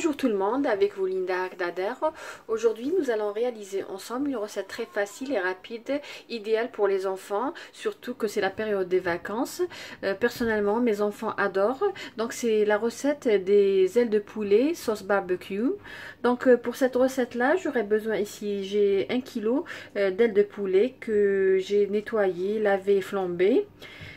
Bonjour tout le monde, avec vous Linda Agdader. Aujourd'hui nous allons réaliser ensemble une recette très facile et rapide, idéale pour les enfants, surtout que c'est la période des vacances. Personnellement mes enfants adorent, donc c'est la recette des ailes de poulet sauce barbecue. Donc pour cette recette là j'aurai besoin ici, j'ai 1 kg d'ailes de poulet que j'ai nettoyé, lavé et flambé.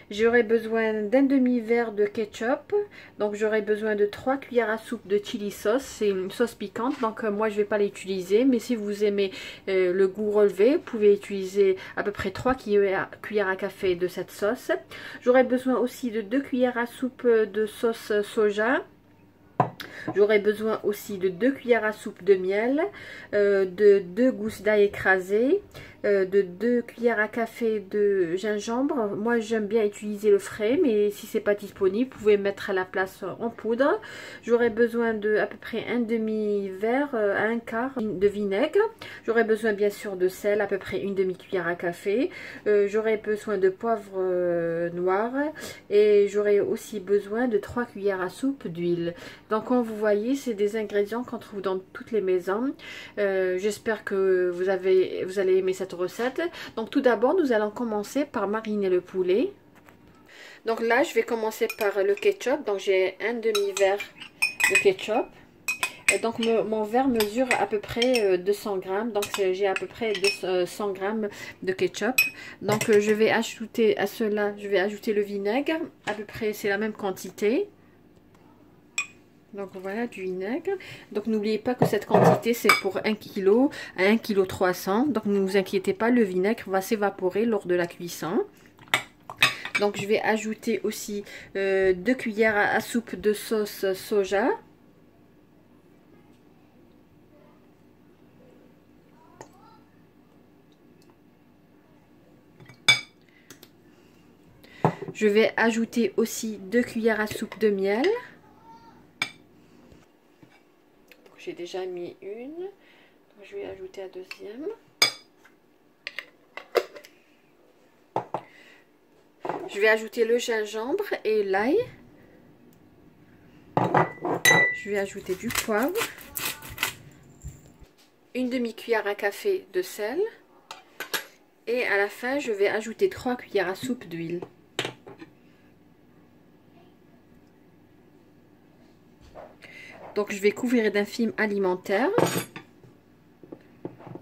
J'aurai besoin d'un demi-verre de ketchup, donc j'aurai besoin de 3 cuillères à soupe de chili sauce, c'est une sauce piquante, donc moi je vais pas l'utiliser, mais si vous aimez le goût relevé, vous pouvez utiliser à peu près 3 cuillères à café de cette sauce. J'aurai besoin aussi de 2 cuillères à soupe de sauce soja. J'aurai besoin aussi de 2 cuillères à soupe de miel, de 2 gousses d'ail écrasées, de 2 cuillères à café de gingembre. Moi j'aime bien utiliser le frais, mais si c'est pas disponible, vous pouvez mettre à la place en poudre. J'aurai besoin de à peu près un demi-verre à un quart de vinaigre. J'aurai besoin bien sûr de sel, à peu près une demi-cuillère à café. J'aurai besoin de poivre noir et j'aurai aussi besoin de 3 cuillères à soupe d'huile. Donc comme vous voyez, c'est des ingrédients qu'on trouve dans toutes les maisons. J'espère que vous allez aimer cette recette. Donc tout d'abord, nous allons commencer par mariner le poulet. Donc là, je vais commencer par le ketchup. Donc j'ai un demi-verre de ketchup. Donc mon verre mesure à peu près 200 grammes. Donc j'ai à peu près 100 grammes de ketchup. Donc je vais ajouter à cela, je vais ajouter le vinaigre. À peu près, c'est la même quantité. Donc voilà, du vinaigre. Donc n'oubliez pas que cette quantité c'est pour 1 kg à 1 kg 300. Donc ne vous inquiétez pas, le vinaigre va s'évaporer lors de la cuisson. Donc je vais ajouter aussi 2 cuillères à soupe de sauce soja. Je vais ajouter aussi 2 cuillères à soupe de miel. J'ai déjà mis une, donc je vais ajouter la deuxième. Je vais ajouter le gingembre et l'ail. Je vais ajouter du poivre, une demi-cuillère à café de sel et à la fin je vais ajouter 3 cuillères à soupe d'huile. Donc je vais couvrir d'un film alimentaire.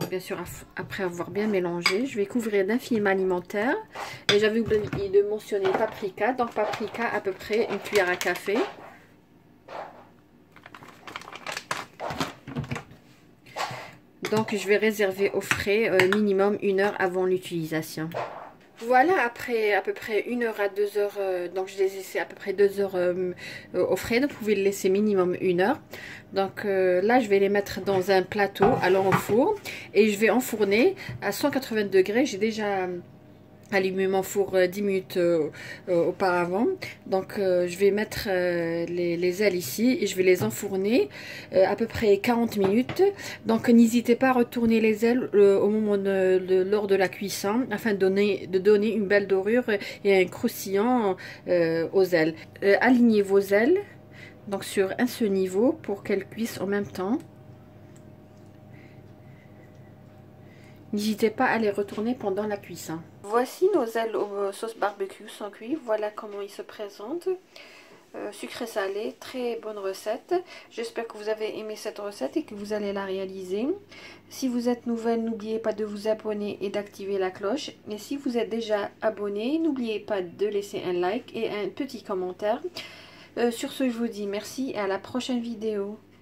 Bien sûr, après avoir bien mélangé, je vais couvrir d'un film alimentaire. Et j'avais oublié de mentionner paprika. Donc paprika à peu près une cuillère à café. Donc je vais réserver au frais minimum 1 heure avant l'utilisation. Voilà, après à peu près 1 heure à 2 heures, donc je les laisse à peu près 2 heures au frais, donc vous pouvez le laisser minimum 1 heure. Donc là je vais les mettre dans un plateau, alors au four, et je vais enfourner à 180 degrés. J'ai déjà allumé mon four 10 minutes auparavant. Donc je vais mettre les ailes ici et je vais les enfourner à peu près 40 minutes. Donc n'hésitez pas à retourner les ailes au moment lors de la cuisson afin de donner une belle dorure et un croustillant aux ailes. Alignez vos ailes donc sur un seul niveau pour qu'elles cuisent en même temps. N'hésitez pas à les retourner pendant la cuisson. Voici nos ailes aux sauce barbecue sont cuites. Voilà comment ils se présentent. Sucré salé, très bonne recette. J'espère que vous avez aimé cette recette et que vous allez la réaliser. Si vous êtes nouvelle, n'oubliez pas de vous abonner et d'activer la cloche. Et si vous êtes déjà abonné, n'oubliez pas de laisser un like et un petit commentaire. Sur ce, je vous dis merci et à la prochaine vidéo.